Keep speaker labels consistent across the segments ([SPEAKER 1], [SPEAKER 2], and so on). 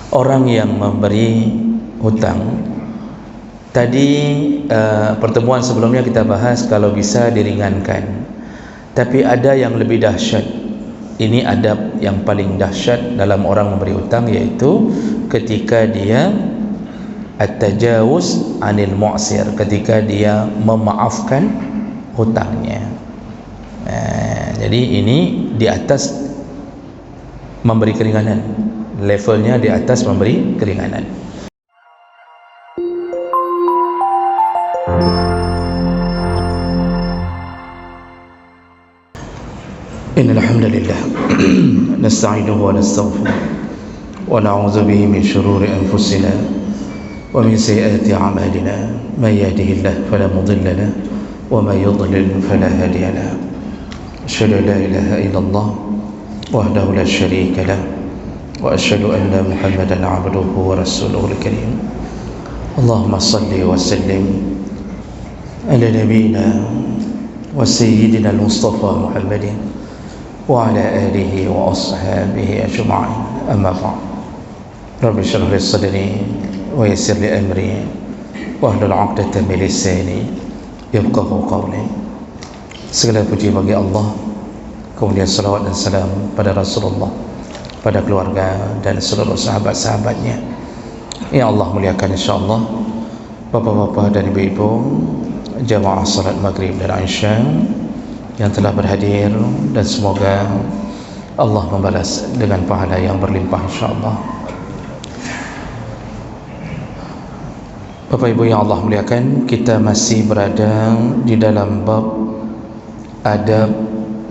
[SPEAKER 1] orang yang memberi hutang. Tadi pertemuan sebelumnya kita bahas kalau bisa diringankan, tapi ada yang lebih dahsyat. Ini adab yang paling dahsyat dalam orang memberi hutang, yaitu ketika dia at-tajawuz anil mu'sir, ketika dia memaafkan hutangnya. Jadi ini di atas memberi keringanan, levelnya di atas memberi keringanan. Innal hamdalillah nasta'inuhu wa nastaghfiruh wa na'udzu bihi min shururi anfusina wa min sayyiati a'malina, may yahdihillahu fala mudilla lahu wa may yudlil fala hadiya lahu. Asyhadu an la ilaha illallah wahdahu la syarika lahu wa asyhadu anna Muhammadan 'abduhu wa rasuluhul karim. Allahumma shalli wa sallim ala nabiyyina wa sayyidina al-Mustafa Muhammadin wa ala alihi wa ashabihi ajma'in. Amma ba'd. Rabbi shrah li sadri wa yassir li amri wa hlul 'uqdatam min lisani yafqahu qawli. Segala puji bagi Allah, kemudian salawat dan salam pada Rasulullah, pada keluarga dan seluruh sahabat-sahabatnya. Ya Allah, muliakan insyaallah bapak-bapak dan ibu-ibu jamaah salat maghrib dan isya yang telah berhadir, dan semoga Allah membalas dengan pahala yang berlimpah insyaallah. Bapak Ibu yang Allah muliakan, kita masih berada di dalam bab adab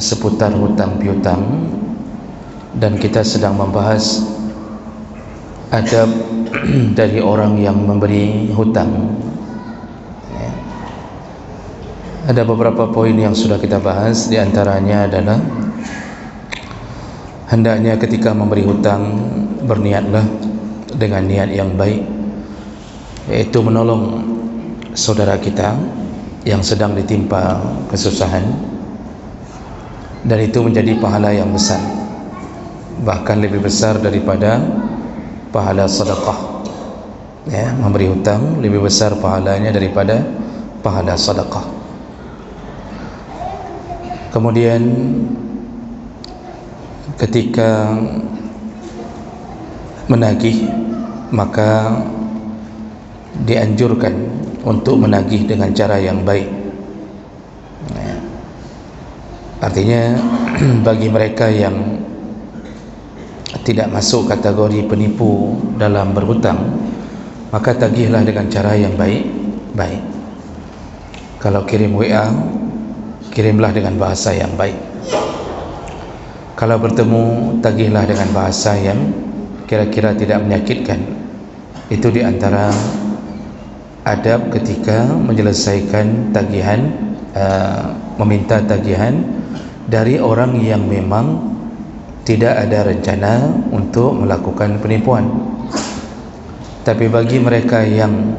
[SPEAKER 1] seputar hutang piutang, dan kita sedang membahas adab dari orang yang memberi hutang. Ada beberapa poin yang sudah kita bahas. Di antaranya adalah hendaknya ketika memberi hutang berniatlah dengan niat yang baik, yaitu menolong saudara kita yang sedang ditimpa kesusahan, dan itu menjadi pahala yang besar, bahkan lebih besar daripada pahala sedekah. Memberi hutang lebih besar pahalanya daripada pahala sedekah. Kemudian ketika menagih, maka dianjurkan untuk menagih dengan cara yang baik. Artinya bagi mereka yang tidak masuk kategori penipu dalam berhutang, maka tagihlah dengan cara yang baik. Kalau kirim WA, kirimlah dengan bahasa yang baik. Kalau bertemu, tagihlah dengan bahasa yang kira-kira tidak menyakitkan. Itu di antara adab ketika menyelesaikan tagihan, meminta tagihan dari orang yang memang tidak ada rencana untuk melakukan penipuan. Tapi bagi mereka yang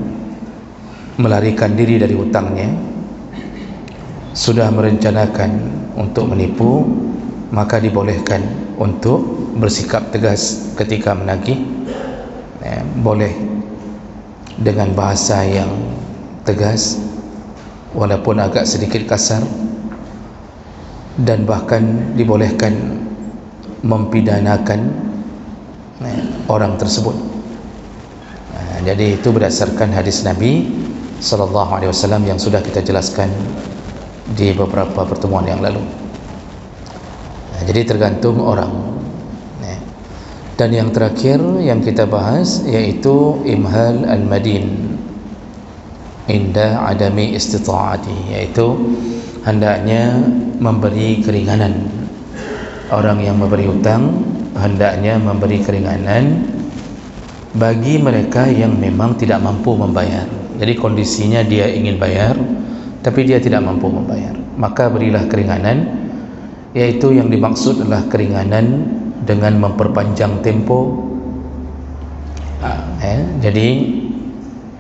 [SPEAKER 1] melarikan diri dari hutangnya, sudah merencanakan untuk menipu, maka dibolehkan untuk bersikap tegas ketika menagih. Boleh dengan bahasa yang tegas walaupun agak sedikit kasar, dan bahkan dibolehkan mempidanakan orang tersebut. Jadi itu berdasarkan hadis Nabi sallallahu alaihi wasallam yang sudah kita jelaskan di beberapa pertemuan yang lalu. Jadi tergantung orang. Dan yang terakhir yang kita bahas yaitu imhal al-madin inda adami istita'ati, yaitu hendaknya memberi keringanan. Orang yang memberi hutang hendaknya memberi keringanan bagi mereka yang memang tidak mampu membayar. Jadi kondisinya dia ingin bayar tapi dia tidak mampu membayar, maka berilah keringanan, yaitu yang dimaksud adalah keringanan dengan memperpanjang tempo. Jadi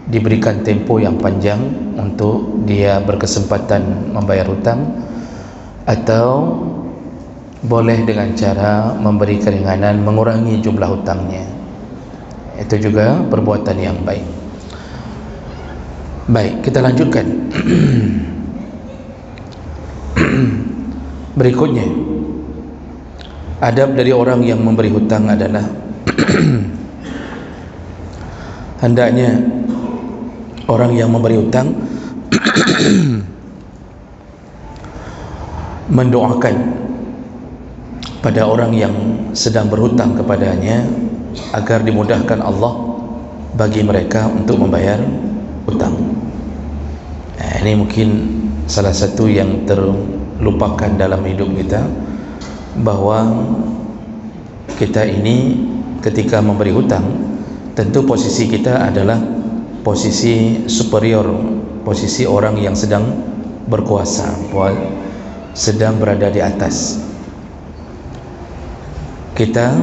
[SPEAKER 1] diberikan tempo yang panjang untuk dia berkesempatan membayar hutang, atau boleh dengan cara memberi keringanan mengurangi jumlah hutangnya. Itu juga perbuatan yang baik. Baik, kita lanjutkan. Berikutnya, adab dari orang yang memberi hutang adalah hendaknya orang yang memberi hutang mendoakan pada orang yang sedang berhutang kepadanya agar dimudahkan Allah bagi mereka untuk membayar hutang. Ini mungkin salah satu yang terlupakan dalam hidup kita, bahwa kita ini ketika memberi hutang, tentu posisi kita adalah posisi superior, posisi orang yang sedang berkuasa, sedang berada di atas. Kita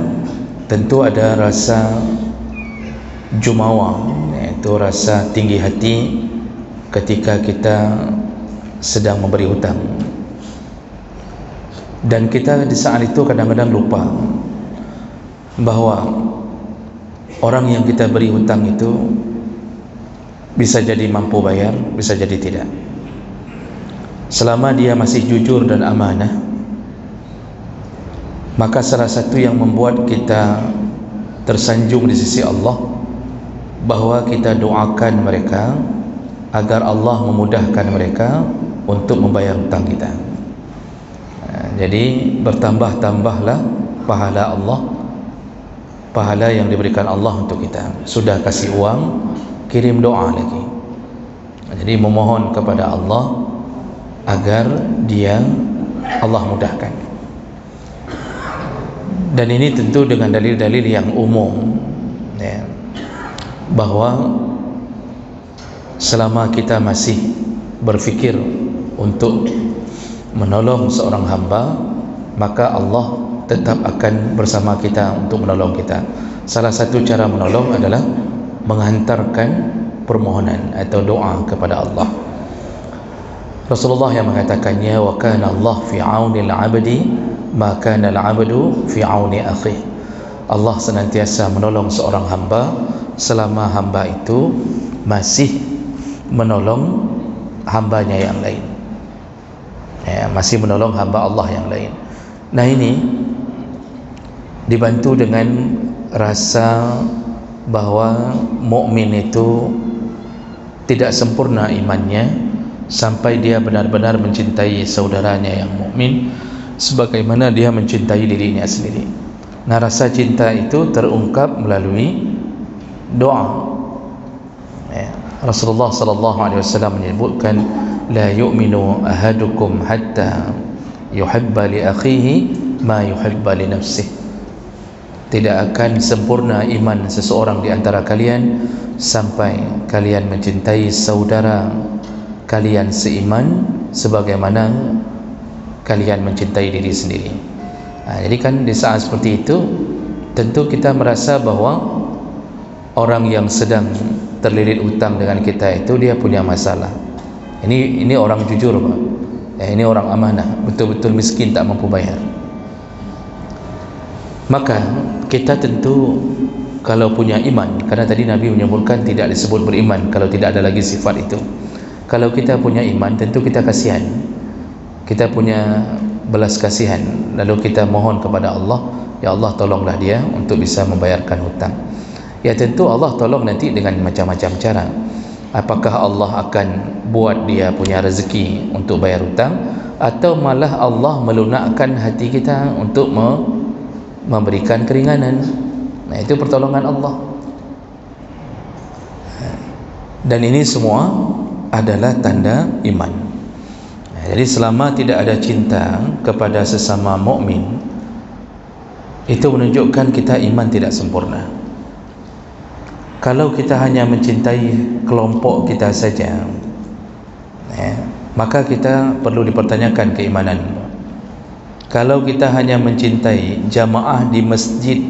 [SPEAKER 1] tentu ada rasa jumawa, yaitu rasa tinggi hati ketika kita sedang memberi hutang. Dan kita di saat itu kadang-kadang lupa bahwa orang yang kita beri hutang itu bisa jadi mampu bayar, bisa jadi tidak. Selama dia masih jujur dan amanah, maka salah satu yang membuat kita tersanjung di sisi Allah, bahwa kita doakan mereka agar Allah memudahkan mereka untuk membayar hutang kita. Jadi bertambah-tambahlah pahala Allah, pahala yang diberikan Allah untuk kita. Sudah kasih uang, kirim doa lagi. Jadi memohon kepada Allah agar Allah mudahkan. Dan ini tentu dengan dalil-dalil yang umum, ya, bahwa selama kita masih berfikir untuk menolong seorang hamba, maka Allah tetap akan bersama kita untuk menolong kita. Salah satu cara menolong adalah menghantarkan permohonan atau doa kepada Allah. Rasulullah yang mengatakannya, wa kana Allah fi auni al-'abdi ma kana al-'abdu fi auni akhihi. Allah senantiasa menolong seorang hamba selama hamba itu masih menolong hambanya yang lain, ya, masih menolong hamba Allah yang lain. Nah, ini dibantu dengan rasa bahwa mukmin itu tidak sempurna imannya sampai dia benar-benar mencintai saudaranya yang mukmin sebagaimana dia mencintai dirinya sendiri. Nah, rasa cinta itu terungkap melalui doa. Ya, Rasulullah sallallahu alaihi wasallam menyebutkan, la yu'minu ahadukum hatta yuhibba li akhihi ma yuhibba li nafsihi. Tidak akan sempurna iman seseorang di antara kalian sampai kalian mencintai saudara kalian seiman sebagaimana kalian mencintai diri sendiri. Jadi kan di saat seperti itu tentu kita merasa bahwa orang yang sedang terlilit utang dengan kita itu dia punya masalah. Ini orang jujur, Pak. Ya, ini orang amanah, betul-betul miskin tak mampu bayar. Maka kita tentu kalau punya iman, karena tadi Nabi menyebutkan tidak disebut beriman kalau tidak ada lagi sifat itu. Kalau kita punya iman, tentu kita kasihan, kita punya belas kasihan, lalu kita mohon kepada Allah, ya Allah tolonglah dia untuk bisa membayarkan hutang. Ya tentu Allah tolong nanti dengan macam-macam cara. Apakah Allah akan buat dia punya rezeki untuk bayar hutang, atau malah Allah melunakkan hati kita untuk memberikan keringanan. Nah, itu pertolongan Allah. Dan ini semua adalah tanda iman. Nah, jadi selama tidak ada cinta kepada sesama mukmin, itu menunjukkan kita iman tidak sempurna. Kalau kita hanya mencintai kelompok kita saja, ya, maka kita perlu dipertanyakan keimanan. Kalau kita hanya mencintai jamaah di masjid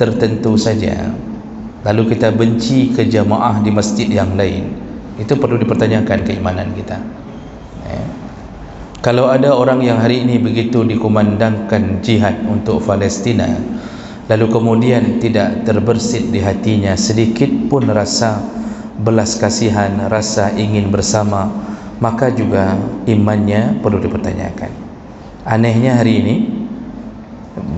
[SPEAKER 1] tertentu saja, lalu kita benci ke jamaah di masjid yang lain, itu perlu dipertanyakan keimanan kita. Ya. Kalau ada orang yang hari ini begitu dikumandangkan jihad untuk Palestina, lalu kemudian tidak terbersit di hatinya sedikit pun rasa belas kasihan, rasa ingin bersama, maka juga imannya perlu dipertanyakan. Anehnya hari ini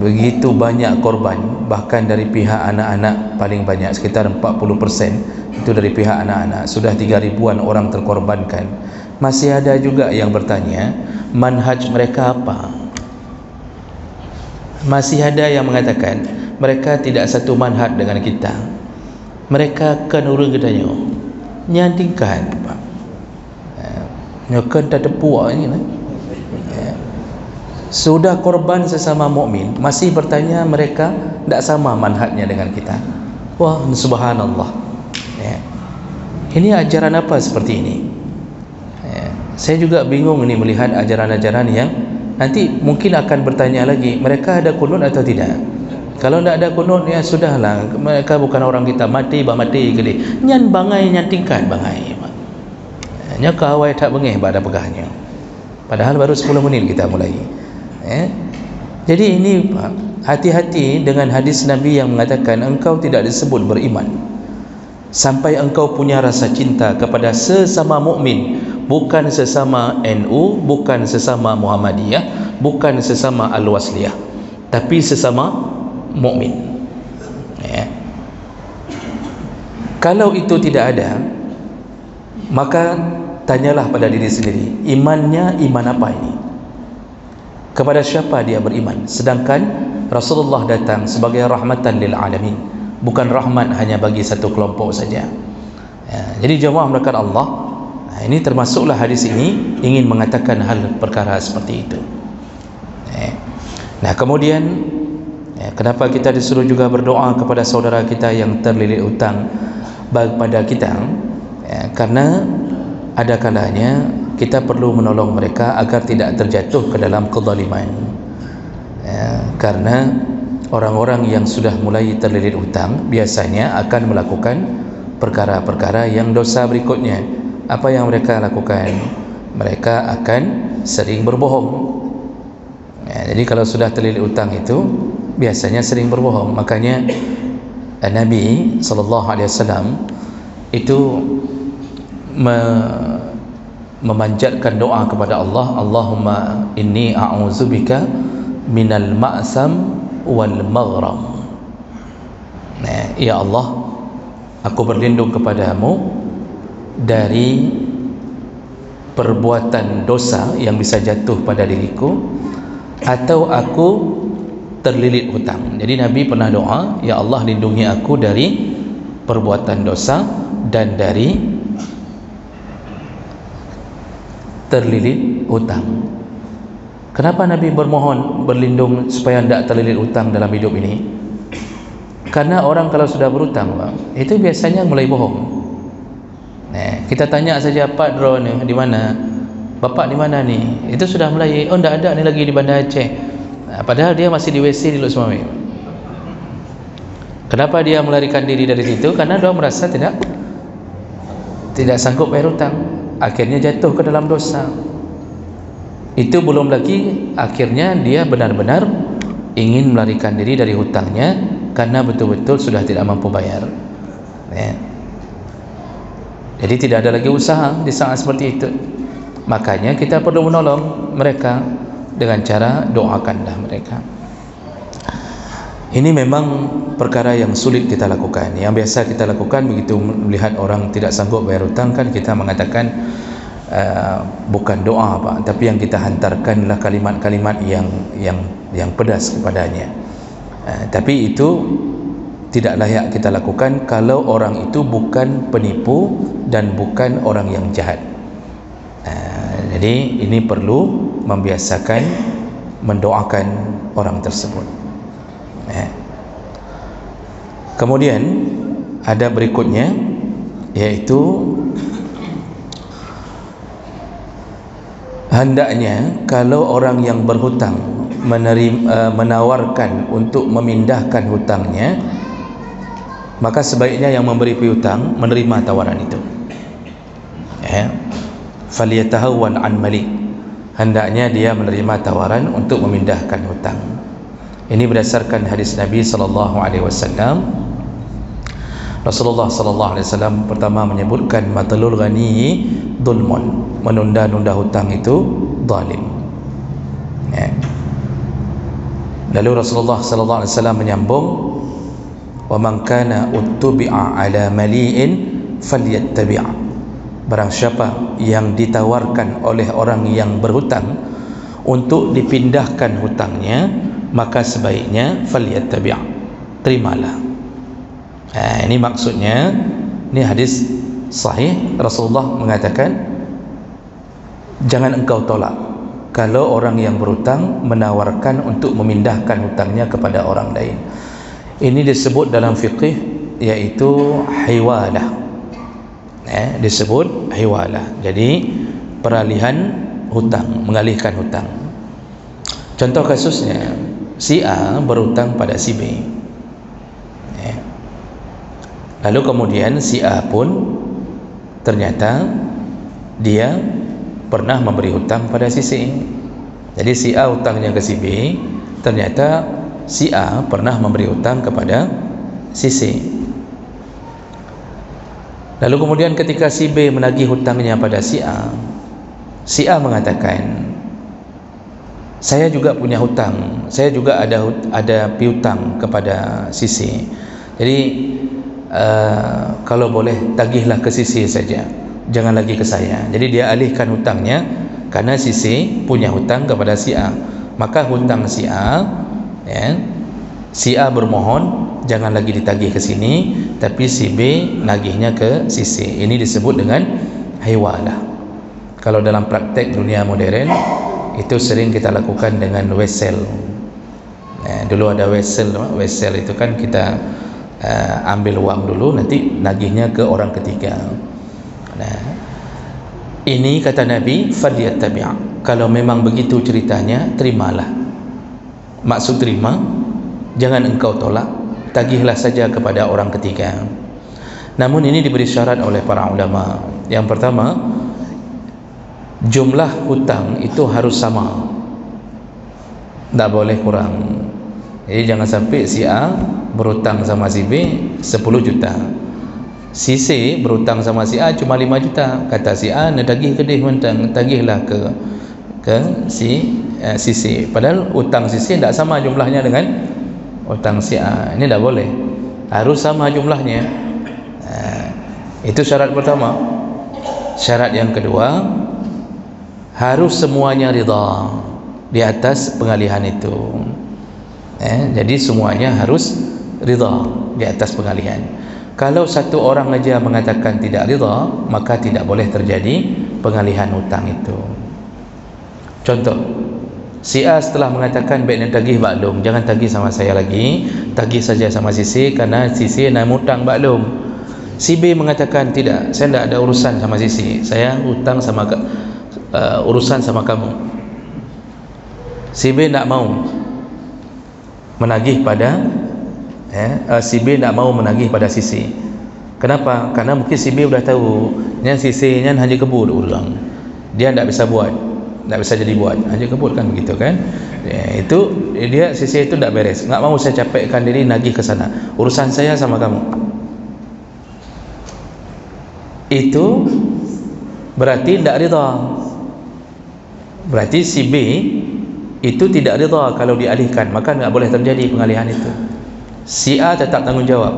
[SPEAKER 1] begitu banyak korban, bahkan dari pihak anak-anak paling banyak, sekitar 40% itu dari pihak anak-anak. Sudah 3.000-an orang terkorbankan. Masih ada juga yang bertanya, manhaj mereka apa? Masih ada yang mengatakan mereka tidak satu manhaj dengan kita. Mereka kan urang katanya nyandingkan Pak. Nyokan tak tepuak ni lah. Sudah korban sesama mukmin, masih bertanya mereka tidak sama manhajnya dengan kita. Wah, subhanallah. Ini ajaran apa seperti ini? Saya juga bingung ini melihat ajaran-ajaran yang nanti mungkin akan bertanya lagi, mereka ada kunut atau tidak? Kalau tidak ada kunut, ya sudahlah, mereka bukan orang kita, mati bah mati ke dia. Nyan bangai nyantingkan bangai. Nya kawai tak bengih pada pegahnya. Padahal baru 10 menit kita mulai. Jadi ini hati-hati dengan hadis Nabi yang mengatakan engkau tidak disebut beriman sampai engkau punya rasa cinta kepada sesama mukmin, bukan sesama NU, bukan sesama Muhammadiyah, bukan sesama Al-Wasliyah, tapi sesama mukmin. Kalau itu tidak ada, maka tanyalah pada diri sendiri, imannya iman apa ini? Kepada siapa dia beriman? Sedangkan Rasulullah datang sebagai rahmatan lil alamin, bukan rahmat hanya bagi satu kelompok saja. Jadi jemaah melakukan Allah, ini termasuklah hadis ini ingin mengatakan hal perkara seperti itu. Nah, kemudian kenapa kita disuruh juga berdoa kepada saudara kita yang terlilit hutang pada kita? Karena ada kalanya kita perlu menolong mereka agar tidak terjatuh ke dalam kezaliman. Karena orang-orang yang sudah mulai terlilit hutang biasanya akan melakukan perkara-perkara yang dosa berikutnya. Apa yang mereka lakukan? Mereka akan sering berbohong. Jadi kalau sudah terlilit hutang itu biasanya sering berbohong. Makanya Nabi SAW itu memanjatkan doa kepada Allah, Allahumma inni a'udzubika minal ma'sam wal maghram. Ya Allah, aku berlindung kepadamu dari perbuatan dosa yang bisa jatuh pada diriku, atau aku terlilit hutang. Jadi Nabi pernah doa, ya Allah lindungi aku dari perbuatan dosa dan dari terlilit hutang. Kenapa Nabi bermohon berlindung supaya tidak terlilit hutang dalam hidup ini? Karena orang kalau sudah berhutang, itu biasanya mulai bohong. Kita tanya saja, Pak drone di mana? Bapak di mana ni? Itu sudah mulai, oh tidak ada ni lagi di Bandar Aceh. Padahal dia masih di WC di Luk Semami. Kenapa dia melarikan diri dari situ? Karena dia merasa tidak sanggup bayar hutang. Akhirnya jatuh ke dalam dosa. Itu belum lagi akhirnya dia benar-benar ingin melarikan diri dari hutangnya karena betul-betul sudah tidak mampu bayar. Jadi tidak ada lagi usaha di saat seperti itu. Makanya kita perlu menolong mereka dengan cara doakanlah mereka. Ini memang perkara yang sulit kita lakukan. Yang biasa kita lakukan begitu melihat orang tidak sanggup bayar hutang, kan kita mengatakan bukan doa Pak, tapi yang kita hantarkanlah kalimat-kalimat yang pedas kepadanya. Tapi itu tidak layak kita lakukan kalau orang itu bukan penipu dan bukan orang yang jahat. Jadi ini perlu membiasakan mendoakan orang tersebut. Kemudian ada berikutnya, yaitu hendaknya kalau orang yang berhutang menawarkan untuk memindahkan hutangnya, maka sebaiknya yang memberi piutang menerima tawaran itu. Falyatahawwan an malik, hendaknya dia menerima tawaran untuk memindahkan hutang. Ini berdasarkan hadis Nabi sallallahu alaihi wasallam. Rasulullah sallallahu alaihi wasallam pertama menyebutkan matalul ghani dhulmun, menunda-nunda hutang itu zalim. Ya. Lalu Rasulullah sallallahu alaihi wasallam menyambung, wa man kana uttubi'a ala mali'in falyattabi'. Barang siapa yang ditawarkan oleh orang yang berhutang untuk dipindahkan hutangnya, maka sebaiknya falyattabi', terimalah. Ini maksudnya, ini hadis sahih. Rasulullah mengatakan, jangan engkau tolak kalau orang yang berhutang menawarkan untuk memindahkan hutangnya kepada orang lain. Ini disebut dalam fiqih yaitu hiwalah. Disebut hiwalah. Jadi peralihan hutang, mengalihkan hutang. Contoh kasusnya, si A berhutang pada si B. Lalu kemudian si A pun ternyata dia pernah memberi hutang pada si C. Jadi si A hutangnya ke si B, ternyata si A pernah memberi hutang kepada si C. Lalu kemudian ketika si B menagih hutangnya pada si A mengatakan, saya juga punya hutang, saya juga ada piutang kepada si C. Jadi kalau boleh tagihlah ke si C saja, jangan lagi ke saya. Jadi dia alihkan hutangnya karena si C punya hutang kepada si A. Maka hutang si A, si A bermohon jangan lagi ditagih ke sini, tapi si B nagihnya ke si C. Ini disebut dengan hiwalah. Kalau dalam praktek dunia modern itu sering kita lakukan dengan wesel. Dulu ada wesel itu kan kita ambil uang dulu, nanti nagihnya ke orang ketiga. Ini kata Nabi, falyattabi'. Kalau memang begitu ceritanya, terimalah. Maksud terima, jangan engkau tolak, tagihlah saja kepada orang ketiga. Namun ini diberi syarat oleh para ulama. Yang pertama, jumlah hutang itu harus sama, tak boleh kurang. Jadi jangan sampai si A berhutang sama si B 10 juta, si C berhutang sama si A cuma 5 juta. Kata si A, nak tagih ke dia hutang, tagihlah ke si C. Padahal hutang si C tak sama jumlahnya dengan hutang si A. Ini tak boleh, harus sama jumlahnya. Itu syarat pertama. Syarat yang kedua, harus semuanya ridha di atas pengalihan itu. Jadi semuanya harus ridha di atas pengalihan. Kalau satu orang saja mengatakan tidak ridha, maka tidak boleh terjadi pengalihan hutang itu. Contoh, si A setelah mengatakan baik nak tagih maklum, jangan tagih sama saya lagi, tagih saja sama si C kerana si C nak hutang maklum. Si B mengatakan tidak, saya tidak ada urusan sama si C, saya hutang sama urusan sama kamu. Si B tak mau menagih pada si B tak mau menagih pada si C. Kenapa? Karena mungkin si B sudah tahu yang si C nya hanya kebut ulang, dia tak bisa buat, tak bisa jadi buat, hanya kebut kan begitu kan. Itu dia, si C itu tak beres, tak mau saya capekkan diri nagih ke sana, urusan saya sama kamu. Itu berarti tak ridha. Berarti si B itu tidak ridha kalau dialihkan, maka tidak boleh terjadi pengalihan itu. Si A tetap tanggungjawab.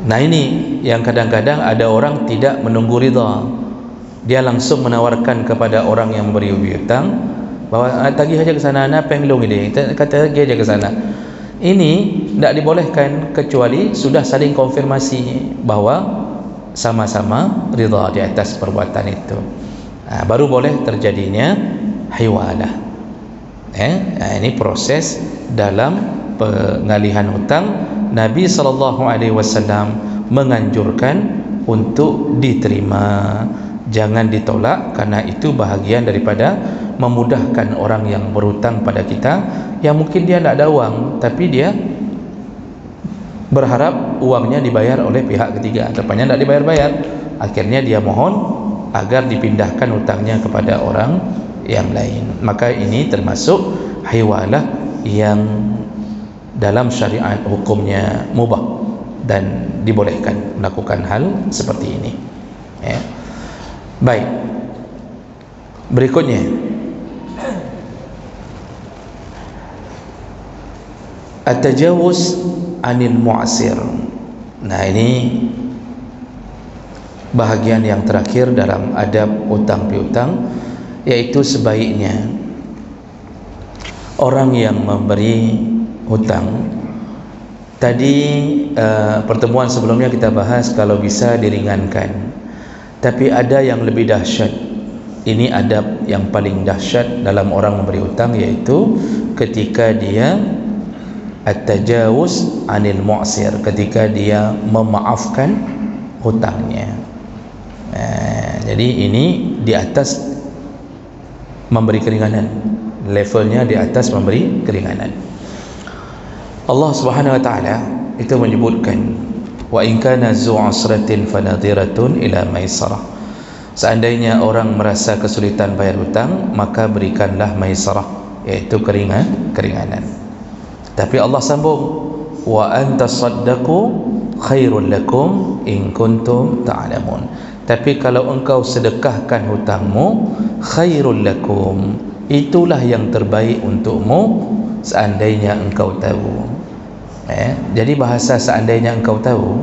[SPEAKER 1] Nah ini yang kadang-kadang ada orang tidak menunggu ridha, dia langsung menawarkan kepada orang yang memberi hutang bahawa tagih aja ke sana, apa yang belum ini, kata tagih aja ke sana. Ini tidak dibolehkan kecuali sudah saling konfirmasi bahawa sama-sama ridha di atas perbuatan itu. Baru boleh terjadinya hiwalah. Ini proses dalam pengalihan hutang. Nabi SAW menganjurkan untuk diterima, jangan ditolak, karena itu bahagian daripada memudahkan orang yang berhutang pada kita, yang mungkin dia tidak ada uang, tapi dia berharap uangnya dibayar oleh pihak ketiga, rupanya tidak dibayar-bayar. Akhirnya dia mohon agar dipindahkan hutangnya kepada orang yang lain. Maka ini termasuk hiwalah yang dalam syariat hukumnya mubah dan dibolehkan melakukan hal seperti ini. Ya. Baik. Berikutnya, at-tajawuz 'anil mu'sir. Nah, ini bahagian yang terakhir dalam adab hutang piutang, yaitu sebaiknya orang yang memberi hutang. Tadi pertemuan sebelumnya kita bahas kalau bisa diringankan, tapi ada yang lebih dahsyat. Ini adab yang paling dahsyat dalam orang memberi hutang, yaitu ketika dia at-tajawuz 'anil mu'sir, ketika dia memaafkan hutangnya. Jadi ini di atas memberi keringanan, levelnya di atas memberi keringanan. Allah Subhanahu wa taala itu menyebutkan, wa in kana zu 'usratin fanadhiratun ila maisarah. Seandainya orang merasa kesulitan bayar hutang, maka berikanlah maisarah, yaitu keringanan. Tapi Allah sambung, wa antasaddaqu khairul lakum in kuntum ta'lamun. Tapi kalau engkau sedekahkan hutangmu, khairul lakum, itulah yang terbaik untukmu seandainya engkau tahu. Jadi bahasa seandainya engkau tahu,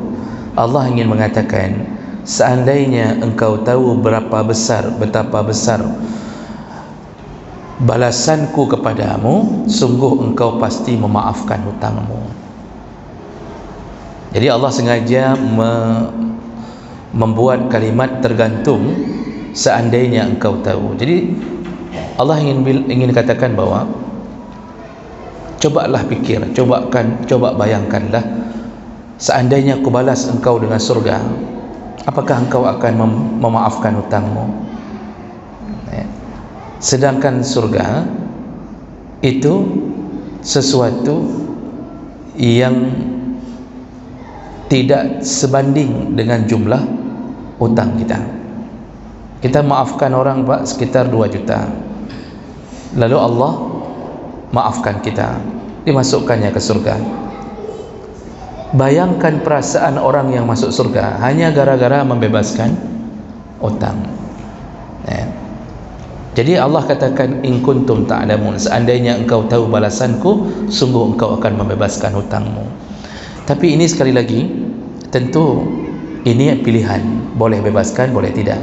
[SPEAKER 1] Allah ingin mengatakan seandainya engkau tahu betapa besar balasanku kepadamu, sungguh engkau pasti memaafkan hutangmu. Jadi Allah sengaja membuat kalimat tergantung seandainya engkau tahu. Jadi Allah ingin katakan bahwa cobalah pikir, coba bayangkanlah, seandainya aku balas engkau dengan surga, apakah engkau akan memaafkan hutangmu? Sedangkan surga itu sesuatu yang tidak sebanding dengan jumlah hutang kita. Kita maafkan orang Pak sekitar 2 juta, lalu Allah maafkan kita, dimasukkannya ke surga. Bayangkan perasaan orang yang masuk surga hanya gara-gara membebaskan hutang. Jadi Allah katakan, in kuntum ta'lamun, seandainya engkau tahu balasanku, sungguh engkau akan membebaskan hutangmu. Tapi ini sekali lagi, tentu ini pilihan, boleh bebaskan, boleh tidak.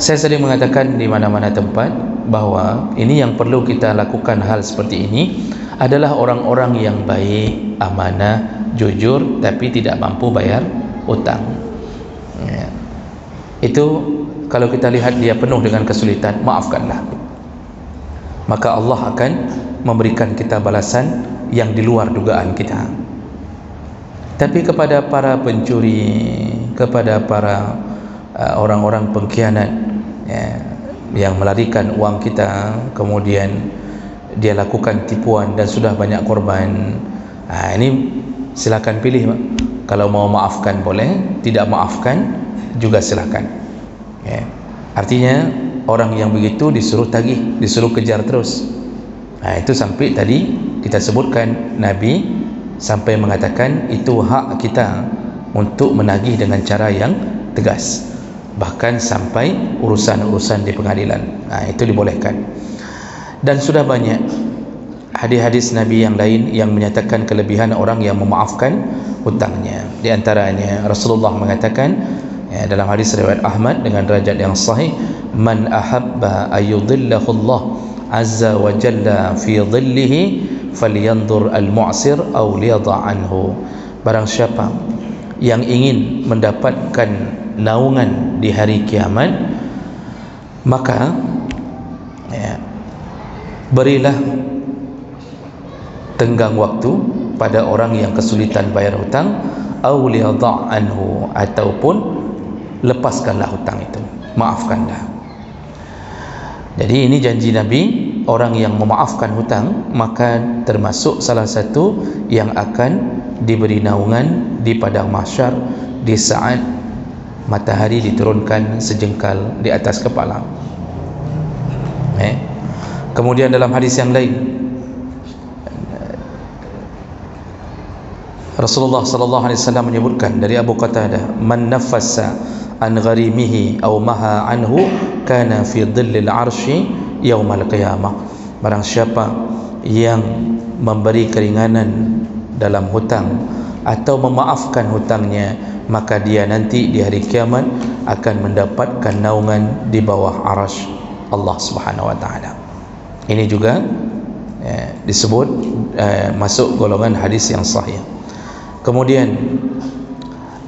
[SPEAKER 1] Saya sering mengatakan di mana-mana tempat bahwa ini yang perlu kita lakukan hal seperti ini adalah orang-orang yang baik, amanah, jujur, tapi tidak mampu bayar hutang. Itu kalau kita lihat dia penuh dengan kesulitan, maafkanlah. Maka Allah akan memberikan kita balasan yang di luar dugaan kita. Tapi kepada para pencuri, kepada para orang-orang pengkhianat, yang melarikan uang kita, kemudian dia lakukan tipuan dan sudah banyak korban, ini silakan pilih. Kalau mau maafkan boleh, tidak maafkan juga silakan. Artinya orang yang begitu disuruh tagih, disuruh kejar terus. Itu sampai tadi kita sebutkan Nabi sampai mengatakan itu hak kita untuk menagih dengan cara yang tegas, bahkan sampai urusan-urusan di pengadilan. Itu dibolehkan. Dan sudah banyak hadis-hadis Nabi yang lain yang menyatakan kelebihan orang yang memaafkan hutangnya. Di antaranya Rasulullah mengatakan, dalam hadis riwayat Ahmad dengan derajat yang sahih, man ahabba ayyudhillahu Allah azza wa jalla fi dhillihi falyanzur al-mu'sir aw liyadha anhu. Barang siapa yang ingin mendapatkan naungan di hari kiamat, maka berilah tenggang waktu pada orang yang kesulitan bayar hutang, aw liyadha anhu, ataupun lepaskanlah hutang itu, maafkanlah. Jadi ini janji Nabi, orang yang memaafkan hutang maka termasuk salah satu yang akan diberi naungan di padang mahsyar di saat matahari diturunkan sejengkal di atas kepala. Kemudian dalam hadis yang lain Rasulullah sallallahu alaihi wasallam menyebutkan dari Abu Qatadah, man nafasa an gharimihi aw maha anhu kana fi dhillil arsy yaumal qiyamah. Barang siapa yang memberi keringanan dalam hutang atau memaafkan hutangnya, maka dia nanti di hari kiamat akan mendapatkan naungan di bawah arasy Allah Subhanahu wa taala. Ini juga disebut masuk golongan hadis yang sahih. Kemudian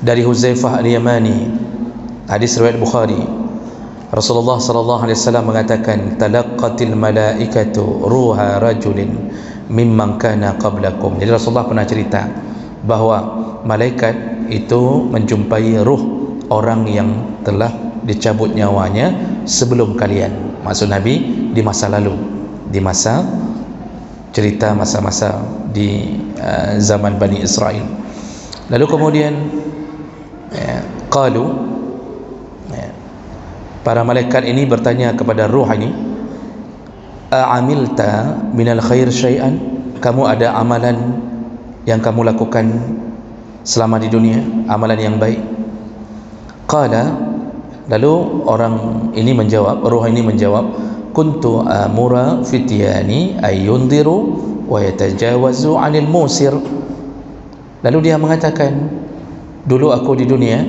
[SPEAKER 1] dari Huzaifah al-Yamani, hadis riwayat Bukhari, Rasulullah sallallahu alaihi wasallam mengatakan, talaqqatil malaikatu ruha rajulin mimman kana qablakum. Jadi Rasulullah pernah cerita bahawa malaikat itu menjumpai ruh orang yang telah dicabut nyawanya sebelum kalian. Maksud Nabi di masa lalu, di masa cerita masa-masa di zaman Bani Israel. Lalu kemudian qalu, para malaikat ini bertanya kepada ruh ini, a'amilta minal khair syai'an, kamu ada amalan yang kamu lakukan selama di dunia, amalan yang baik? Qala, lalu orang ini menjawab, ruh ini menjawab, kuntu amura fityani ayyundiru wa yatajawazu 'anil musir. Lalu dia mengatakan, dulu aku di dunia,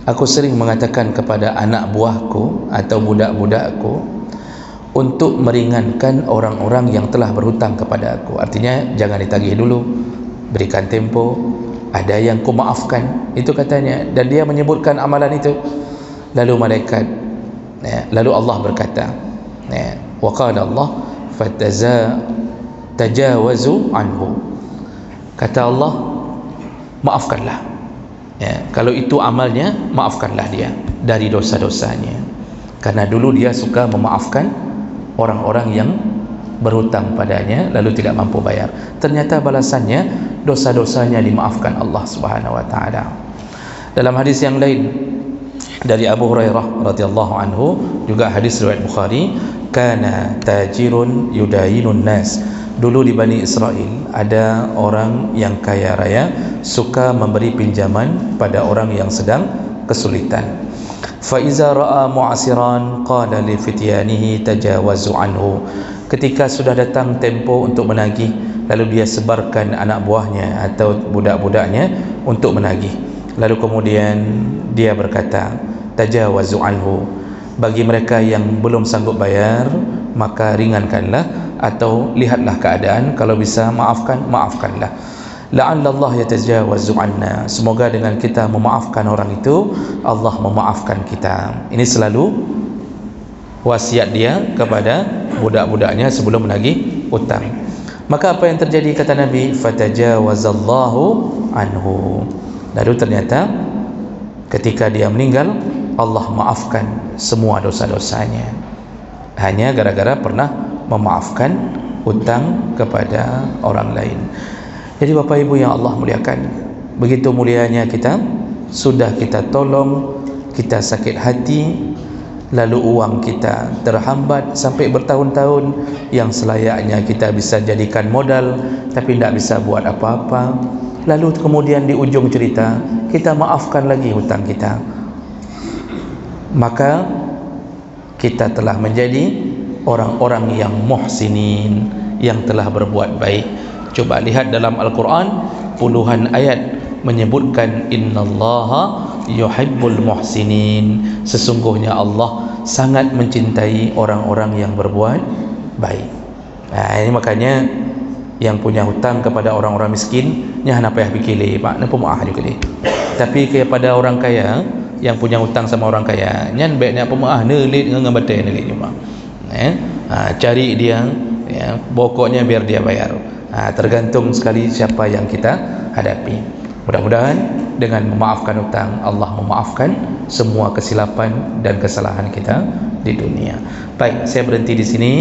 [SPEAKER 1] aku sering mengatakan kepada anak buahku atau budak-budakku untuk meringankan orang-orang yang telah berhutang kepada aku. Artinya jangan ditagih dulu, berikan tempo, ada yang ku maafkan, itu katanya. Dan dia menyebutkan amalan itu. Lalu malaikat, lalu Allah berkata, wa qala Allah fatajawazu anhu, kata Allah, maafkanlah. Kalau itu amalnya, maafkanlah dia dari dosa-dosanya. Karena dulu dia suka memaafkan orang-orang yang berhutang padanya lalu tidak mampu bayar. Ternyata balasannya dosa-dosanya dimaafkan Allah Subhanahu wa taala. Dalam hadis yang lain dari Abu Hurairah radhiyallahu anhu, juga hadis riwayat Bukhari, kana tajirun yudayinun nas. Dulu di Bani Israel ada orang yang kaya raya suka memberi pinjaman pada orang yang sedang kesulitan. Fa iza ra'a mu'asiran qala li fityanihi tajawazu anhu. Ketika sudah datang tempo untuk menagih, lalu dia sebarkan anak buahnya atau budak-budaknya untuk menagih. Lalu kemudian dia berkata, tajawazu anhu, bagi mereka yang belum sanggup bayar maka ringankanlah atau lihatlah keadaan, kalau bisa maafkanlah. La'alla Allah yatajawazu anna, semoga dengan kita memaafkan orang itu Allah memaafkan kita. Ini selalu wasiat dia kepada budak-budaknya sebelum menagih hutang. Maka apa yang terjadi, kata Nabi, fatajawazallahu anhu. Lalu ternyata ketika dia meninggal, Allah maafkan semua dosa-dosanya, hanya gara-gara pernah memaafkan hutang kepada orang lain. Jadi Bapak Ibu yang Allah muliakan, begitu mulianya kita, sudah kita tolong, kita sakit hati, lalu uang kita terhambat sampai bertahun-tahun, yang selayaknya kita bisa jadikan modal tapi tidak bisa buat apa-apa. Lalu kemudian di ujung cerita kita maafkan lagi hutang kita, maka kita telah menjadi orang-orang yang muhsinin, yang telah berbuat baik. Coba lihat dalam Al-Quran, puluhan ayat menyebutkan innallaha yuhibbul muhsinin, sesungguhnya Allah sangat mencintai orang-orang yang berbuat baik. Ini makanya yang punya hutang kepada orang-orang miskin, nya hana payah fikir pak, na pemaah juga deh. Tapi kepada orang kaya yang punya hutang sama orang kaya, nyan baiknya pemaah nelit dengan batai nelit cuma. Cari dia, pokoknya biar dia bayar. Tergantung sekali siapa yang kita hadapi. Mudah-mudahan dengan memaafkan hutang, Allah memaafkan semua kesilapan dan kesalahan kita di dunia. Baik, saya berhenti di sini.